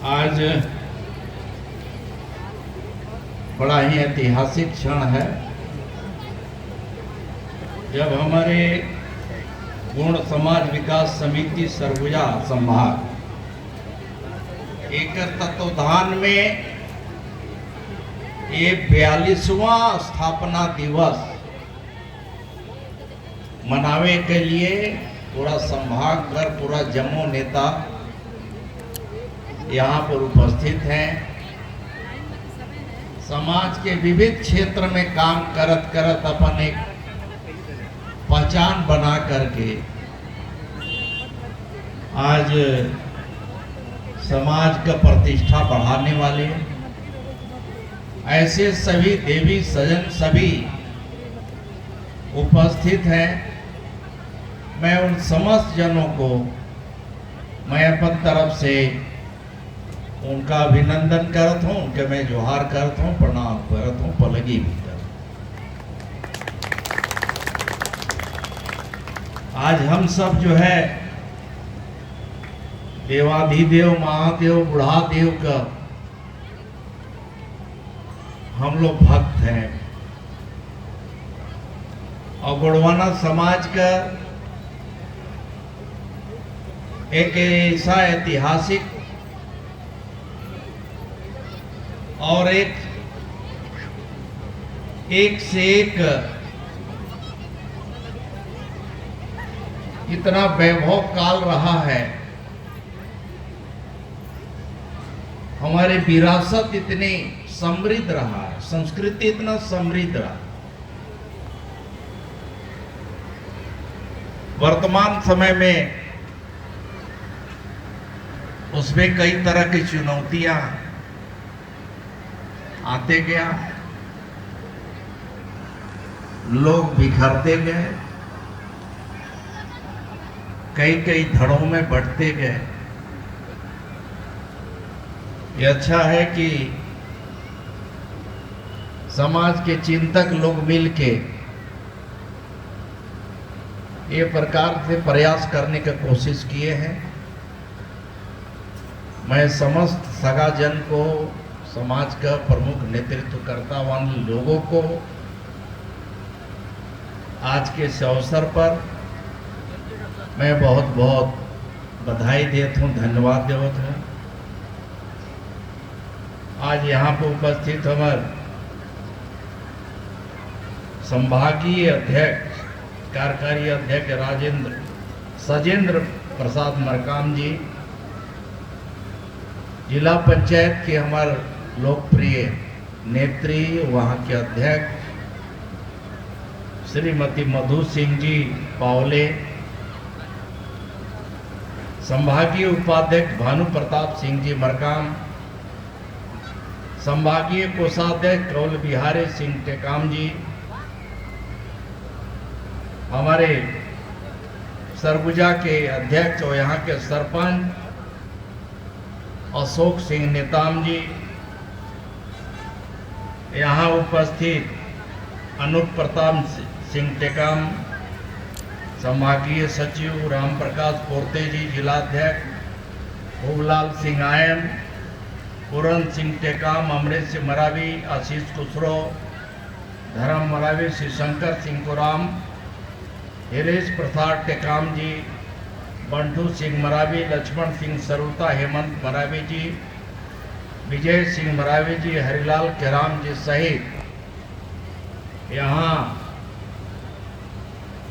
आज बड़ा ही ऐतिहासिक क्षण है जब हमारे पूर्ण समाज विकास समिति सरगुजा संभाग एक तत्वाधान में ये 42वां स्थापना दिवस मनावे के लिए पूरा संभाग कर पूरा जम्मू नेता यहाँ पर उपस्थित हैं। समाज के विविध क्षेत्र में काम करत करत अपन एक पहचान बना करके आज समाज का प्रतिष्ठा बढ़ाने वाले ऐसे सभी देवी सजन सभी उपस्थित हैं। मैं उन समस्त जनों को मैं अपन तरफ से उनका अभिनंदन करता हूँ, उनके मैं जोहार करता हूँ, प्रणाम करता हूँ, पलगी भी करता हूँ। आज हम सब जो है देवाधिदेव महादेव बुढ़ादेव का हम लोग भक्त हैं और गोंडवाना समाज का एक ऐसा ऐतिहासिक और एक से एक इतना वैभव काल रहा है। हमारे विरासत इतनी समृद्ध रहा है, संस्कृति इतना समृद्ध रहा। वर्तमान समय में उसमें कई तरह की चुनौतियां आते गया, लोग बिखरते गए, कई कई धड़ों में बढ़ते गए। ये अच्छा है कि समाज के चिंतक लोग मिलके ये प्रकार से प्रयास करने का कोशिश किए हैं। मैं समस्त सगाजन को, समाज का प्रमुख नेतृत्व करता वाले लोगों को आज के इस अवसर पर मैं बहुत बहुत बधाई देता हूँ, धन्यवाद देता हूँ। आज यहाँ पर उपस्थित हमारे संभागीय अध्यक्ष, कार्यकारी अध्यक्ष सजेंद्र प्रसाद मरकाम जी, जिला पंचायत के हमारे लोकप्रिय नेत्री, वहाँ के अध्यक्ष श्रीमती मधु सिंह जी पावले, संभागीय उपाध्यक्ष भानु प्रताप सिंह जी मरकाम, संभागीय कोषाध्यक्ष कौल बिहारी सिंह टेकाम जी, हमारे सरगुजा के अध्यक्ष और यहाँ के सरपंच अशोक सिंह नेताम जी, यहाँ उपस्थित अनूप प्रताप सिंह टेकाम, संभागीय सचिव राम प्रकाश पोर्ते जी, जिलाध्यक्ष भूलाल सिंह आयन, पूरन सिंह टेकाम, अमृत सिंह मरावी, आशीष कुसरो, धर्म मरावी, श्री शंकर सिंह कुराम, हिरेश प्रसाद टेकाम जी, बंटू सिंह मरावी, लक्ष्मण सिंह सरुता, हेमंत मरावी जी, विजय सिंह मरावी जी, हरिलाल केराम जी सहित यहाँ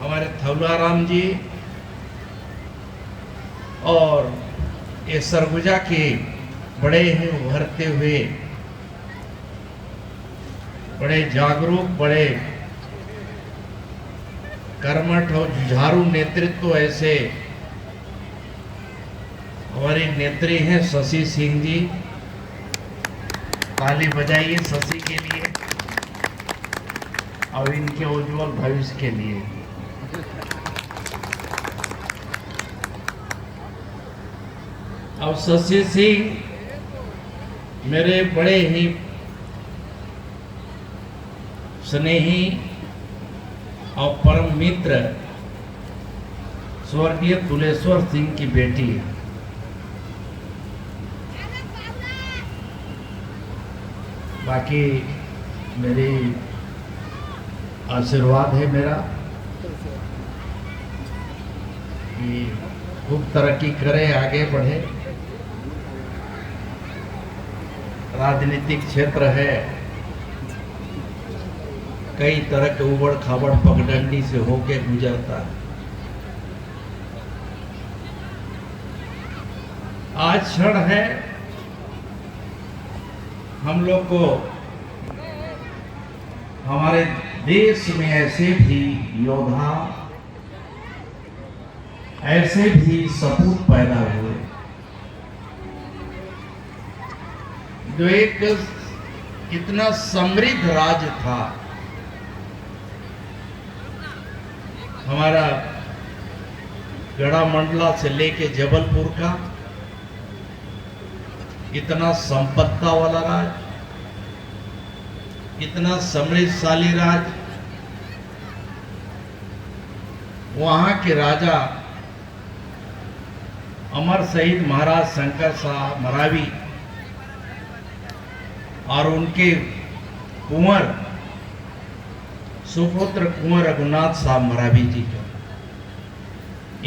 हमारे थौलाराम जी और ये सरगुजा के बड़े ही उभरते हुए, बड़े जागरूक, बड़े कर्मठ और जुझारू नेतृत्व ऐसे हमारी नेत्री हैं शशि सिंह जी। ताली बजाइए शशि के लिए और इनके उज्जवल भविष्य के लिए। अब शशि सिंह मेरे बड़े ही स्नेही और परम मित्र स्वर्गीय तुलेश्वर सिंह की बेटी है। बाकी मेरी आशीर्वाद है मेरा कि खूब तरक्की करे, आगे बढ़े। राजनीतिक क्षेत्र है, कई तरह के उबड़ खाबड़ पगडंडी से होके गुजरता है। आज क्षण है हम लोग को हमारे देश में ऐसे भी योद्धा, ऐसे भी सपूत पैदा हुए जो एक इतना समृद्ध राज्य था। हमारा गढ़ा मंडला से लेके जबलपुर का इतना संपत्ता वाला राज्य, इतना समृद्धशाली राज्य, वहां के राजा अमर शहीद महाराज शंकर शाह मरावी और उनके कुंवर सुपुत्र कुंवर रघुनाथ साहब मरावी जी का,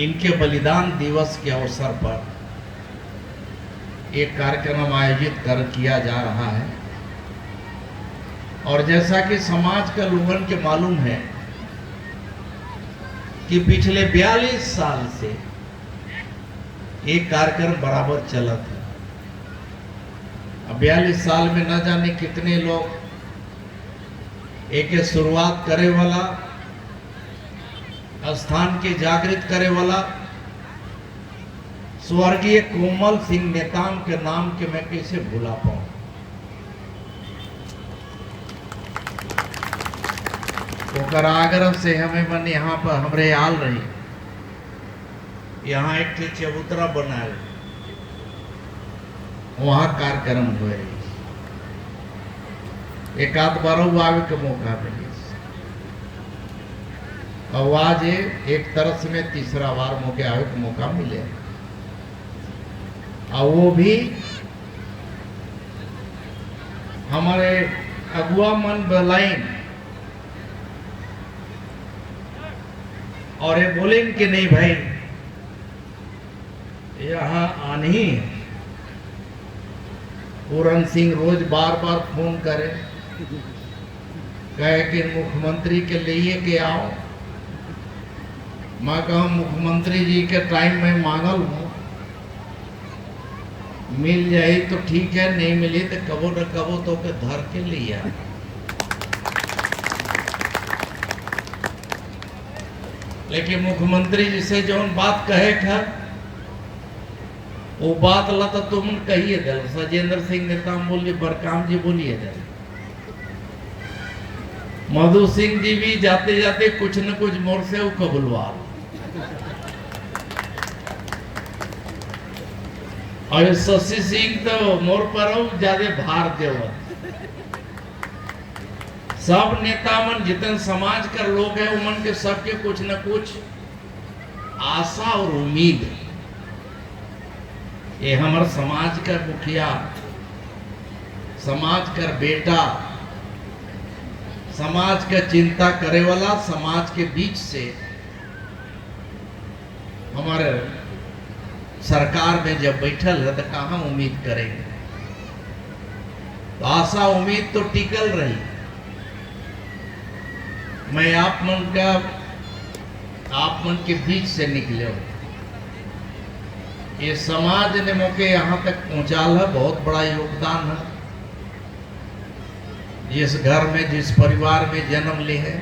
इनके बलिदान दिवस के अवसर पर एक कार्यक्रम आयोजित किया जा रहा है। और जैसा कि समाज का लोगन के मालूम है कि पिछले 42 साल से एक कार्यक्रम बराबर चला था। अब 42 साल में न जाने कितने लोग एक शुरुआत करे वाला, स्थान के जागृत करे वाला स्वर्गीय कोमल सिंह नेताम के नाम के मैं कैसे भूला पाऊं। ओकर आग्रह से हमें मन यहाँ पर हमरे आल रही, यहाँ एक चबूतरा बनाए, वहां कार्यक्रम हुए, एक आध बार आवे के मौका मिले। आवाज एक तरह से में तीसरा बार मौके आवे के मौका मिले, और वो भी हमारे अगुआ मन बलाइन और ये बोले कि नहीं भाई यहाँ आनी ही है। पूरन सिंह रोज बार बार फोन करे, कहे कि मुख्यमंत्री के लिए के आओ। मैं कहूँ मुख्यमंत्री जी के टाइम में मांगल हूँ, मिल जाए तो ठीक है, नहीं मिली तो कबो न कबो तो के धर के लिया। लेकिन मुख्यमंत्री जी से जो बात कहे था वो बात ला तो तुम कहिए दल। सजेंद्र सिंह नेताम बोलिए, बरकाम जी बोलिए दल, मधु सिंह जी भी जाते जाते कुछ न कुछ मोर से वो कबुलवा। और शशि सिंह तो मोर पर ज्यादा भार देवत। सब नेता मन जितने समाज का लोग है उमन के सबके कुछ न कुछ आशा और उम्मीद है। ये हमारे समाज का मुखिया, समाज का बेटा, समाज का चिंता करे वाला, समाज के बीच से हमारे सरकार में जब बैठल है तो कहाँ उम्मीद करेंगे। तो आशा उम्मीद तो टिकल रही। मैं आप मन के बीच से निकले हूं। ये समाज ने मौके यहाँ तक पहुंचाल है, बहुत बड़ा योगदान है। जिस घर में, जिस परिवार में जन्म लिए है,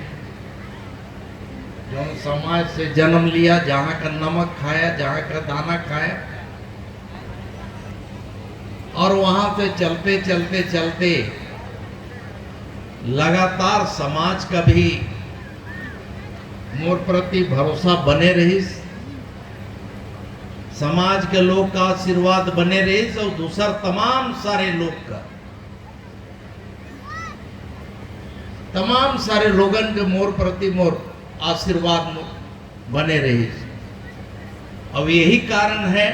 जो समाज से जन्म लिया, जहाँ का नमक खाया, जहाँ का दाना खाया, और वहां से चलते चलते चलते लगातार समाज का भी मोर प्रति भरोसा बने रही, समाज के लोग का आशीर्वाद बने रही, और दूसरा तमाम सारे लोग का, तमाम सारे लोगन के मोर प्रति मोर आशीर्वाद बने रही। अब यही कारण है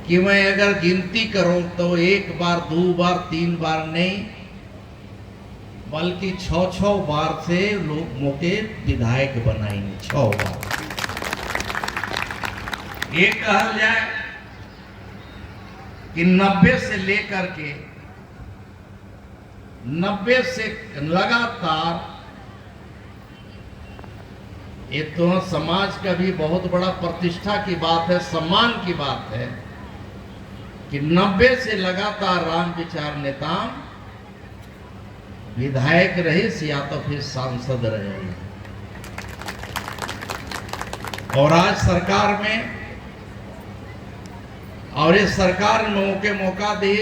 कि मैं अगर गिनती करूं तो 1 बार 2 बार 3 बार नहीं, बल्कि 6 बार से लोग मोके विधायक बनाएंगे। 6 बार। ये कहल जाए कि 90 से लेकर के 90 से लगातार, ये तो समाज का भी बहुत बड़ा प्रतिष्ठा की बात है, सम्मान की बात है कि 90 से लगातार राम विचार नेता विधायक रहे या तो फिर सांसद रहे। और आज सरकार में, और इस सरकार ने मौका दे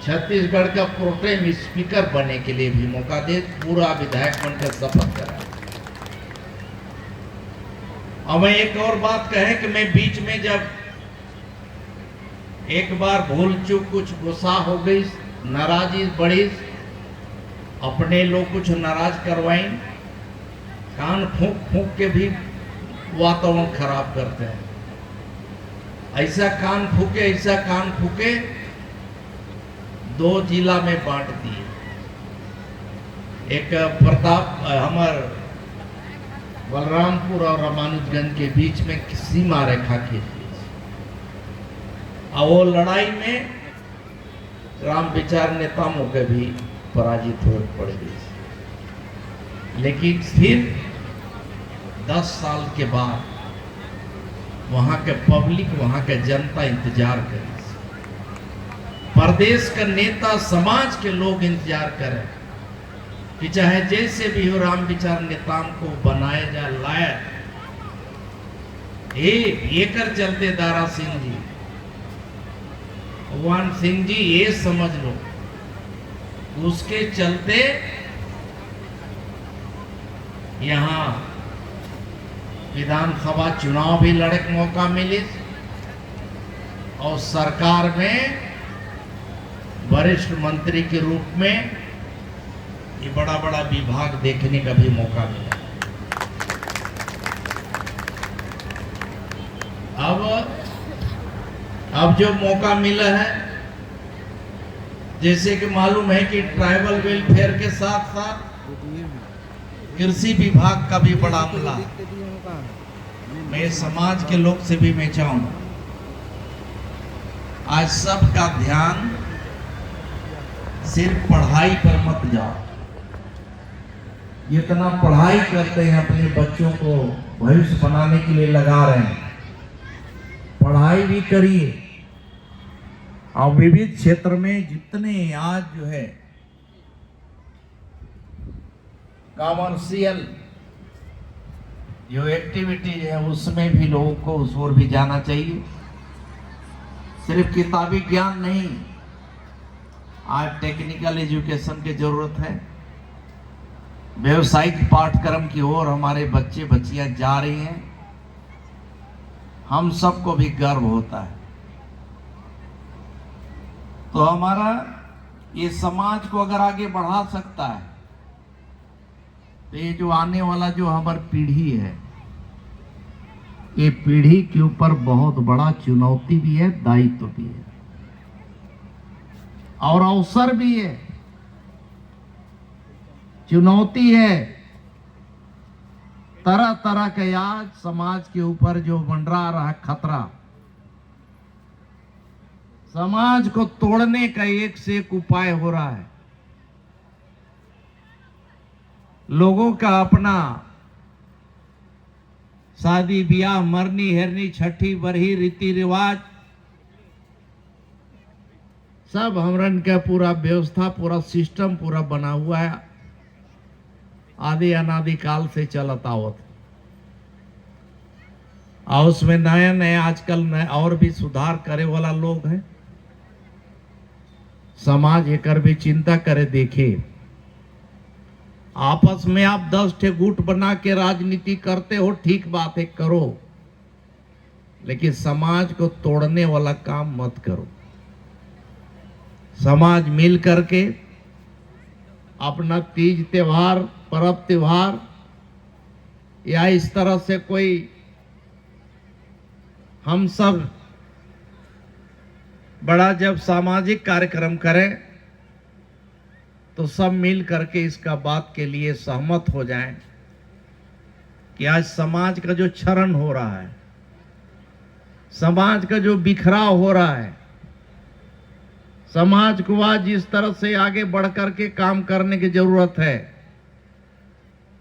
छत्तीसगढ़ का प्रोटेम स्पीकर बनने के लिए भी मौका दे, पूरा विधायक बनकर शपथ करा। अब मैं एक और बात कहें कि मैं बीच में जब एक बार भूल चूक कुछ गुस्सा हो गई, नाराजगी बढ़ी, अपने लोग कुछ नाराज करवाई, कान फूंक फूंक के भी वातावरण खराब करते हैं। ऐसा कान फूके 2 जिला में बांट दिए। एक प्रताप हमार बलरामपुर और रामानुजगंज के बीच में सीमा रेखा खींच दी, और वो लड़ाई में राम विचार नेताओं के भी पराजित हो पड़ गई। लेकिन फिर 10 साल के बाद वहां के पब्लिक, वहां के जनता इंतजार करे, प्रदेश का नेता, समाज के लोग इंतजार करें कि चाहे जैसे भी हो राम विचार नेताओं को बनाया जाए लायक। ये कर चलते दारा सिंह जी, भगवान सिंह जी, ये समझ लो उसके चलते यहाँ विधानसभा चुनाव भी लड़े के मौका मिले, और सरकार में वरिष्ठ मंत्री के रूप में ये बड़ा बड़ा विभाग देखने का भी मौका मिला। अब जो मौका मिला है, जैसे कि मालूम है कि ट्राइबल वेलफेयर के साथ साथ कृषि विभाग का भी बड़ा अमला, मैं समाज के लोग से भी मैं चाहूंगा आज सबका ध्यान सिर्फ पढ़ाई पर मत जाओ। जितना पढ़ाई करते हैं अपने बच्चों को भविष्य बनाने के लिए लगा रहे हैं, पढ़ाई भी करिए, और विविध क्षेत्र में जितने आज जो है कॉमर्शियल जो एक्टिविटीज है उसमें भी लोगों को उस ओर भी जाना चाहिए। सिर्फ किताबी ज्ञान नहीं, आज टेक्निकल एजुकेशन की जरूरत है। व्यवसायिक पाठ्यक्रम की ओर हमारे बच्चे बच्चियां जा रही हैं, हम सबको भी गर्व होता है। तो हमारा ये समाज को अगर आगे बढ़ा सकता है, तो ये जो आने वाला जो हमारी पीढ़ी है, ये पीढ़ी के ऊपर बहुत बड़ा चुनौती भी है, दायित्व भी है और अवसर भी है। चुनौती है तरह तरह के, आज समाज के ऊपर जो मंडरा रहा खतरा, समाज को तोड़ने का एक से एक उपाय हो रहा है। लोगों का अपना शादी ब्याह, मरनी हेरनी, छठी बरही, रीति रिवाज, सब हमरन का पूरा व्यवस्था, पूरा सिस्टम पूरा बना हुआ है, आदि अनादि काल से चलता आवत। और उसमें नए नए आजकल नए और भी सुधार करे वाला लोग हैं। समाज एकर भी चिंता करे, देखे आपस में आप 10 ठे गुट बना के राजनीति करते हो, ठीक बात है, करो, लेकिन समाज को तोड़ने वाला काम मत करो। समाज मिल करके अपना तीज त्योहार, पर्व त्योहार या इस तरह से कोई हम सब बड़ा जब सामाजिक कार्यक्रम करें तो सब मिल करके इसका बात के लिए सहमत हो जाएं कि आज समाज का जो क्षरण हो रहा है, समाज का जो बिखराव हो रहा है, समाज को आज जिस तरह से आगे बढ़ करके काम करने की जरूरत है,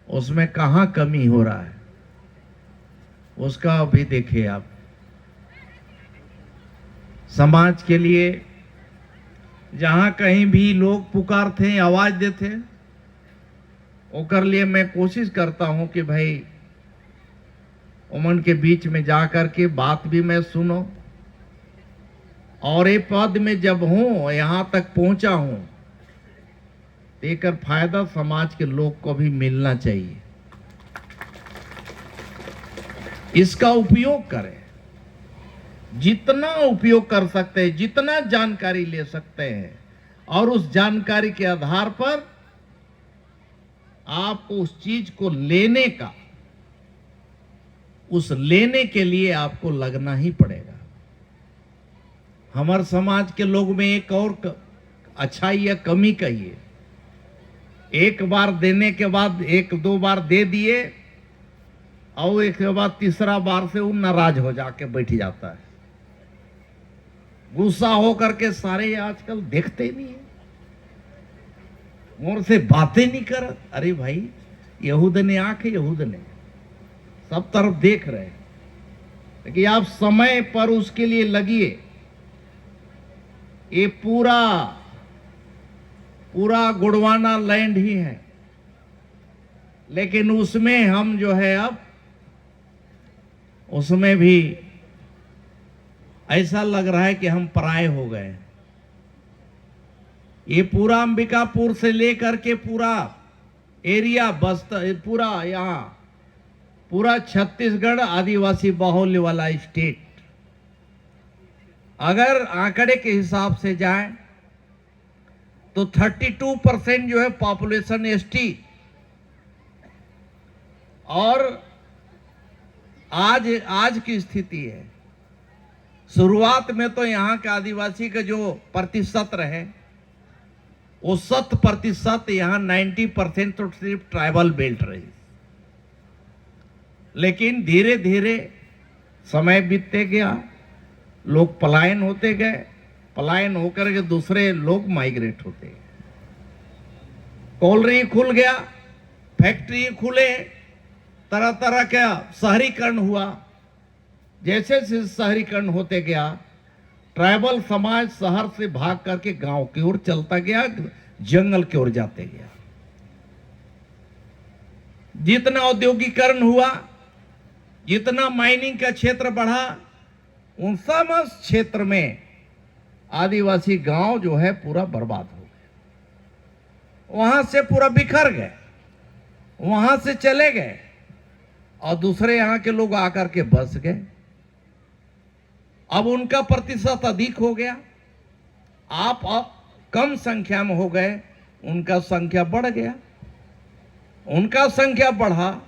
उसमें कहां कमी हो रहा है उसका अभी देखिए आप। समाज के लिए जहां कहीं भी लोग पुकारते हैं, आवाज देते हैं, ओकर लिए मैं कोशिश करता हूं कि भाई उमन के बीच में जाकर के बात भी मैं सुनो, और ये पद में जब हूं, यहां तक पहुंचा हूं, देकर फायदा समाज के लोग को भी मिलना चाहिए। इसका उपयोग करें, जितना उपयोग कर सकते हैं, जितना जानकारी ले सकते हैं, और उस जानकारी के आधार पर आपको उस चीज को लेने का, उस लेने के लिए आपको लगना ही पड़ेगा। हमारे समाज के लोग में एक और अच्छाई या कमी कहिए, एक बार देने के बाद एक दो बार दे दिए और एक के बाद तीसरा बार से वो नाराज हो जाके बैठ जाता है, गुस्सा हो करके सारे आजकल देखते ही नहीं है, मोर से बातें नहीं कर। अरे भाई, यहूद ने आंख है, यहूद ने सब तरफ देख रहे हैं, लेकिन आप समय पर उसके लिए लगिए। ये पूरा गुड़वाना लैंड ही है, लेकिन उसमें हम जो है अब उसमें भी ऐसा लग रहा है कि हम पराये हो गए। ये पूरा अंबिकापुर से लेकर के पूरा एरिया बस्तर, पूरा यहाँ पूरा छत्तीसगढ़ आदिवासी बाहुल्य वाला स्टेट, अगर आंकड़े के हिसाब से जाए तो 32% जो है पॉपुलेशन एसटी, और आज की स्थिति है, शुरुआत में तो यहाँ के आदिवासी का जो प्रतिशत रहे वो 100%, यहाँ 90% तो सिर्फ ट्राइबल बेल्ट रही। लेकिन धीरे धीरे समय बीतते गया, लोग पलायन होते गए, पलायन होकर के दूसरे लोग माइग्रेट होते गए, कॉलोनी खुल गया, फैक्ट्री खुले, तरह तरह का शहरीकरण हुआ। जैसे जैसे शहरीकरण होते गया, ट्राइबल समाज शहर से भाग करके गांव की ओर चलता गया, जंगल की ओर जाते गया। जितना औद्योगिकरण हुआ, जितना माइनिंग का क्षेत्र बढ़ा, उन समस्त क्षेत्र में आदिवासी गांव जो है पूरा बर्बाद हो गए, वहां से पूरा बिखर गए, वहां से चले गए, और दूसरे यहां के लोग आकर के बस गए। अब उनका प्रतिशत अधिक हो गया, आप कम संख्या में हो गए, उनका संख्या बढ़ गया। उनका संख्या बढ़ा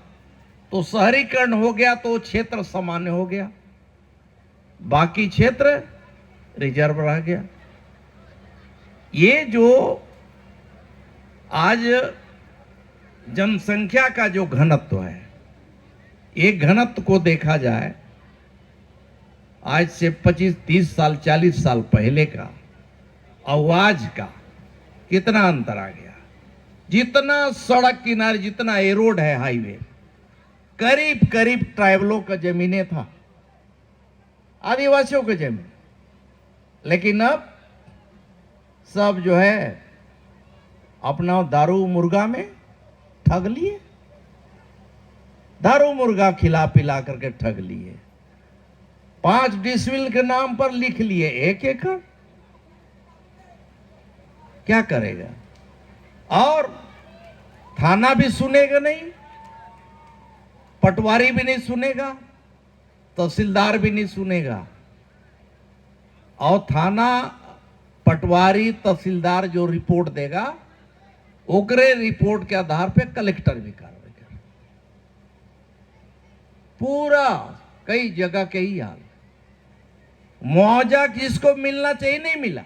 तो शहरीकरण हो गया, तो क्षेत्र सामान्य हो गया, बाकी क्षेत्र रिजर्व रह गया। ये जो आज जनसंख्या का जो घनत्व है, ये घनत्व को देखा जाए, आज से 25-30 साल 40 साल पहले का और आज का कितना अंतर आ गया। जितना सड़क किनारे, जितना ए रोड है, हाईवे, करीब करीब ट्राइबलों का जमीनें था, आदिवासियों की जमीन। लेकिन अब सब जो है अपना दारू मुर्गा में ठग लिए, दारू मुर्गा खिला पिला करके ठग लिए, 5 डिसमिल के नाम पर लिख लिए 1 एकड़। क्या करेगा? और थाना भी सुनेगा नहीं, पटवारी भी नहीं सुनेगा, तहसीलदार भी नहीं सुनेगा, और थाना, पटवारी, तहसीलदार जो रिपोर्ट देगा, ओकरे रिपोर्ट के आधार पे कलेक्टर भी कार्रवाई करे। पूरा कई जगह के ही हाल। मुआवजा किसको मिलना चाहिए, नहीं मिला।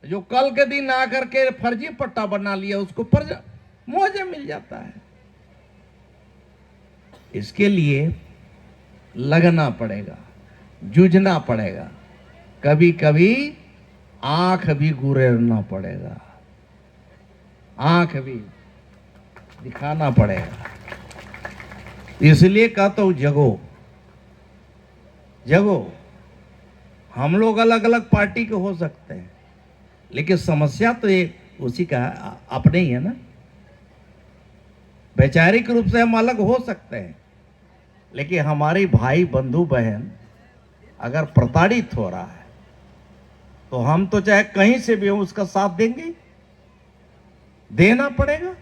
जो कल के दिन आकर के फर्जी पट्टा बना लिया उसको मुआवजा मिल जाता है। इसके लिए लगना पड़ेगा, जूझना पड़ेगा, कभी कभी आंख भी गुरेरना पड़ेगा, आंख भी दिखाना पड़ेगा। इसलिए कहता हूं जगो जगो। हम लोग अलग अलग पार्टी के हो सकते हैं, लेकिन समस्या तो ये उसी का अपने ही है ना। वैचारिक रूप से हम अलग हो सकते हैं, लेकिन हमारे भाई बंधु बहन अगर प्रताड़ित हो रहा है तो हम तो चाहे कहीं से भी हो उसका साथ देंगे, देना पड़ेगा।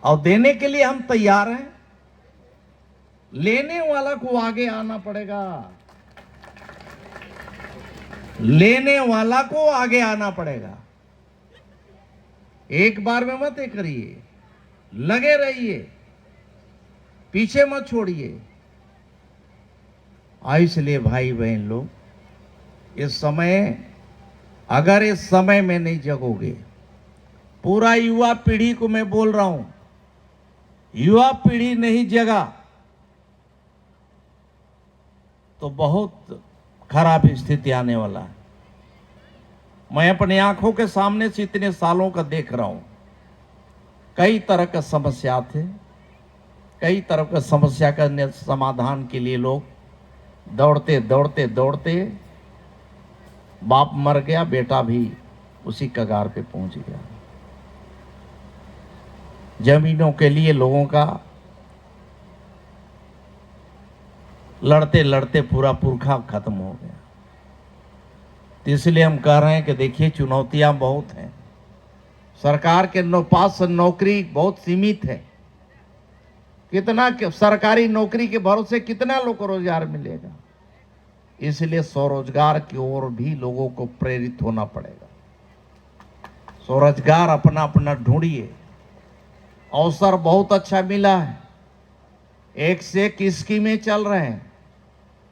और देने के लिए हम तैयार हैं। लेने वाला को आगे आना पड़ेगा, लेने वाला को आगे आना पड़ेगा। एक बार में मत करिए, लगे रहिए, पीछे मत छोड़िए। इसलिए भाई बहन लोग, इस समय अगर इस समय में नहीं जगोगे, पूरा युवा पीढ़ी को मैं बोल रहा हूं, युवा पीढ़ी नहीं जगा तो बहुत खराब स्थिति आने वाला है। मैं अपनी आंखों के सामने से इतने सालों का देख रहा हूं, कई तरह का समस्या थे, कई तरह का समस्या का समाधान के लिए लोग दौड़ते दौड़ते दौड़ते बाप मर गया, बेटा भी उसी कगार पे पहुंच गया। जमीनों के लिए लोगों का लड़ते लड़ते पूरा पुरखा खत्म हो गया। तो इसलिए हम कह रहे हैं कि देखिए, चुनौतियां बहुत हैं। सरकार के पास नौकरी बहुत सीमित है। कितना सरकारी नौकरी के भरोसे कितना लोग को रोजगार मिलेगा। इसलिए स्वरोजगार की ओर भी लोगों को प्रेरित होना पड़ेगा। स्वरोजगार अपना अपना ढूंढिए। अवसर बहुत अच्छा मिला है, एक से एक स्कीमें चल रहे हैं,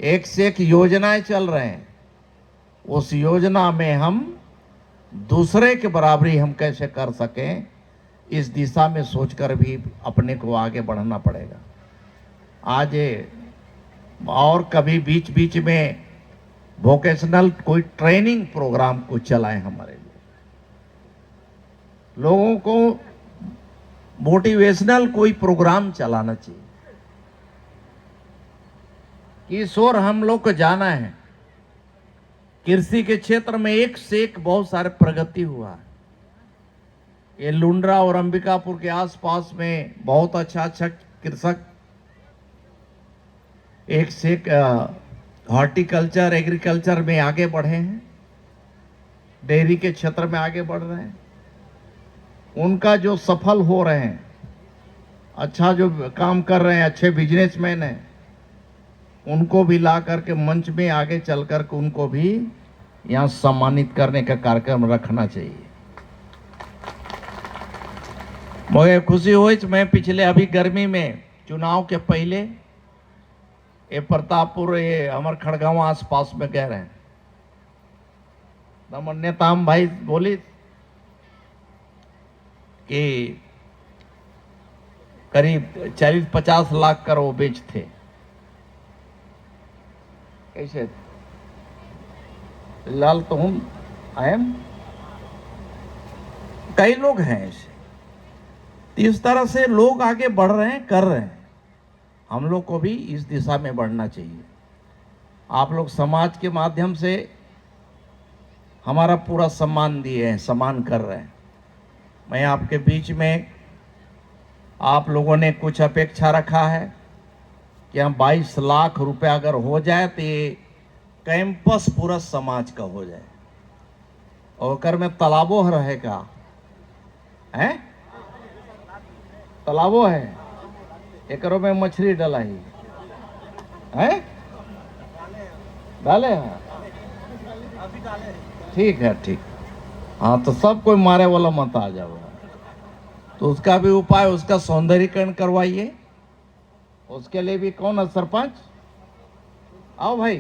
एक से एक योजनाएं चल रहे हैं। उस योजना में हम दूसरे के बराबरी हम कैसे कर सकें, इस दिशा में सोचकर भी अपने को आगे बढ़ना पड़ेगा। आज और कभी बीच बीच में वोकेशनल कोई ट्रेनिंग प्रोग्राम को चलाएं, हमारे लिए लोगों को मोटिवेशनल कोई प्रोग्राम चलाना चाहिए। किशोर हम लोग को जाना है, कृषि के क्षेत्र में एक से एक बहुत सारे प्रगति हुआ है। ये लुंड्रा और अंबिकापुर के आसपास में बहुत अच्छा कृषक एक से एक हॉर्टिकल्चर एग्रीकल्चर में आगे बढ़े हैं, डेयरी के क्षेत्र में आगे बढ़ रहे हैं। उनका जो सफल हो रहे हैं, अच्छा जो काम कर रहे हैं, अच्छे बिजनेसमैन हैं, उनको भी ला करके मंच में आगे चल करके उनको भी यहाँ सम्मानित करने का कार्यक्रम रखना चाहिए। मुझे खुशी हुई, मैं पिछले अभी गर्मी में चुनाव के पहले ये प्रतापपुर, ये अमर खड़गांव आसपास में कह रहे हैं, नेताम भाई बोली कि करीब 40-50 लाख का वो बेच थे। कैसे लाल तो हूं आयम, कई लोग हैं ऐसे। इस तरह से लोग आगे बढ़ रहे हैं, कर रहे हैं। हम लोग को भी इस दिशा में बढ़ना चाहिए। आप लोग समाज के माध्यम से हमारा पूरा सम्मान दिए हैं, सम्मान कर रहे हैं। मैं आपके बीच में, आप लोगों ने कुछ अपेक्षा रखा है कि हम 22 लाख रुपए अगर हो जाए तो ये कैंपस पूरा समाज का हो जाए, और कर में तालाबो रहेगा, है तालाबो है, एकरों में मछली डला ही है, डाले हैं, ठीक है, ठीक। हाँ, तो सब कोई मारे वाला मत आ जाओ। तो उसका भी उपाय, उसका सौंदर्यीकरण करवाइए। उसके लिए भी कौन है सरपंच? आओ भाई,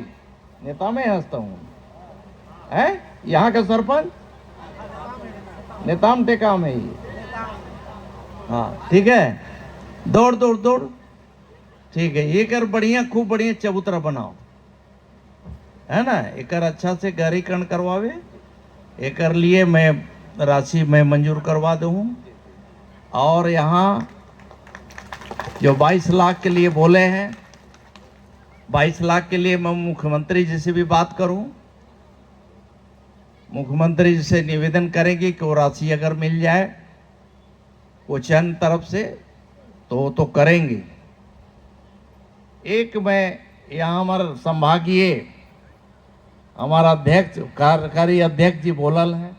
नेता में हंसता हूँ है। यहाँ का सरपंच नेताम टेकाम है ये। हाँ ठीक है, दौड़ दौड़ दौड़, ठीक है। ये कर बढ़िया, खूब बढ़िया चबूतरा बनाओ, है ना। एक अच्छा से गहरीकरण करवावे, एक लिए मैं राशि मैं मंजूर करवा दूँ। और यहाँ जो 22 लाख के लिए बोले हैं, 22 लाख के लिए मैं मुख्यमंत्री जी से भी बात करूं। मुख्यमंत्री जी से निवेदन करेंगे कि वो राशि अगर मिल जाए क्वेश्चन तरफ से तो करेंगे। एक मैं यहाँ हमारा संभागीय हमारा अध्यक्ष, कार्यकारी अध्यक्ष जी बोलल है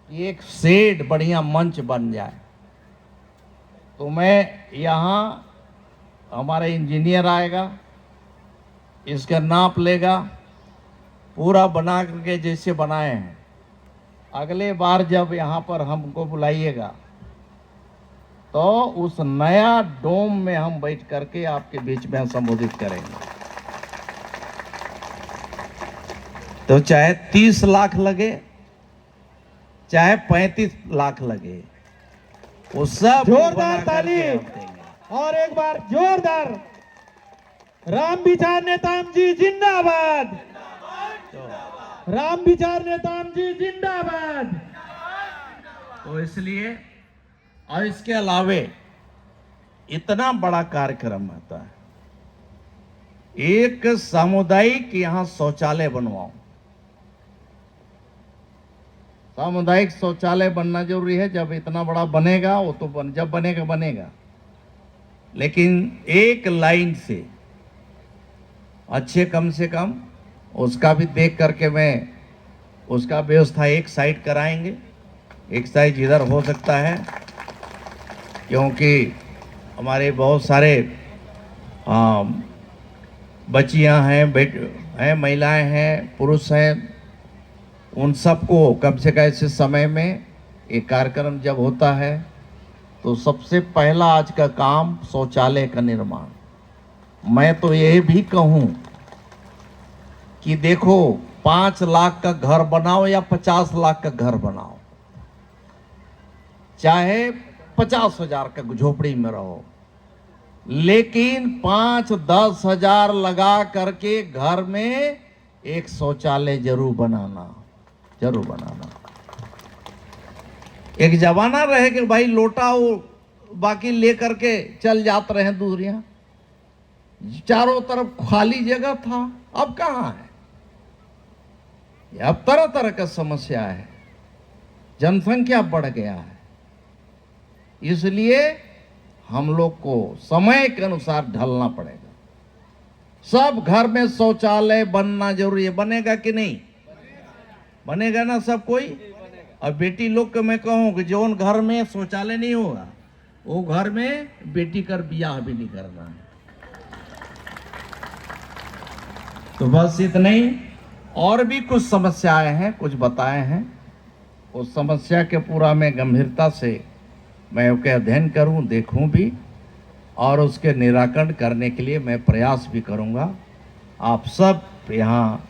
कि एक शेड बढ़िया मंच बन जाए। तो मैं यहाँ हमारा इंजीनियर आएगा, इसका नाप लेगा, पूरा बना करके जैसे बनाए हैं। अगले बार जब यहाँ पर हमको बुलाइएगा तो उस नया डोम में हम बैठ करके आपके बीच में संबोधित करेंगे। तो चाहे 30 लाख लगे, चाहे 35 लाख लगे, वो सब जोरदार ताली और एक बार जोरदार। राम विचार नेताम जी जिंदाबाद, राम विचार नेताम जी जिंदाबाद। तो इसलिए, और इसके अलावे इतना बड़ा कार्यक्रम होता है, एक सामुदायिक यहाँ शौचालय बनवाओ। सामुदायिक शौचालय बनना जरूरी है। जब इतना बड़ा बनेगा वो तो जब बनेगा बनेगा, लेकिन एक लाइन से अच्छे कम से कम उसका भी देख करके मैं उसका व्यवस्था एक साइड कराएंगे। एक साइड इधर हो सकता है, क्योंकि हमारे बहुत सारे बच्चियां हैं, हैं, महिलाएं हैं, पुरुष हैं, उन सबको कम से कम ऐसे समय में एक कार्यक्रम जब होता है तो सबसे पहला आज का काम शौचालय का निर्माण। मैं तो ये भी कहूं कि देखो 5 लाख का घर बनाओ या 50 लाख का घर बनाओ, चाहे 50,000 का झोपड़ी में रहो, लेकिन 5-10 हजार लगा करके घर में एक शौचालय जरूर बनाना, जरूर बनाना। एक जमाना रहे कि भाई लोटा बाकी ले करके चल जाते रहे दूरियां, चारों तरफ खाली जगह था। अब कहाँ है? अब तरह तरह का समस्या है, जनसंख्या बढ़ गया है। इसलिए हम लोग को समय के अनुसार ढलना पड़ेगा। सब घर में शौचालय बनना जरूरी है। बनेगा कि नहीं? बनेगा ना सब कोई। और बेटी लोग को मैं कहूँ कि जो घर में शौचालय नहीं होगा वो घर में बेटी कर ब्याह भी नहीं करना है। तो बस इतना ही। और भी कुछ समस्याएं हैं, कुछ बताए हैं। उस समस्या के पूरा मैं गंभीरता से मैं उसके अध्ययन करूं, देखूं भी, और उसके निराकरण करने के लिए मैं प्रयास भी करूंगा। आप सब यहाँ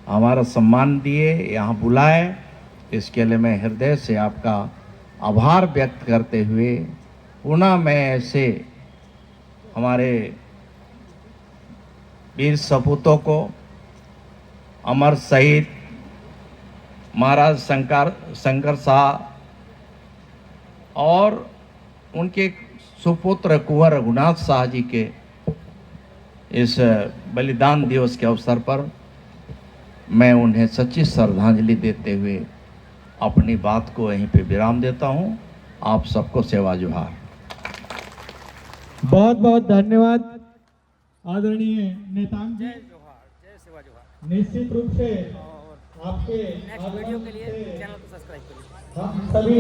हमारा सम्मान दिए, यहाँ बुलाए, इसके लिए मैं हृदय से आपका आभार व्यक्त करते हुए पुनः मैं ऐसे हमारे वीर सपूतों को, अमर शहीद महाराज शंकर शाह और उनके सुपुत्र कुंवर रघुनाथ शाह जी के इस बलिदान दिवस के अवसर पर मैं उन्हें सच्ची श्रद्धांजलि देते हुए अपनी बात को यहीं पे विराम देता हूं। आप सबको सेवा जोहार। बहुत बहुत धन्यवाद आदरणीय नेताम जी। निश्चित रूप से आपके नेक्स्ट वीडियो के लिए चैनल को सब्सक्राइब करिए। हम सभी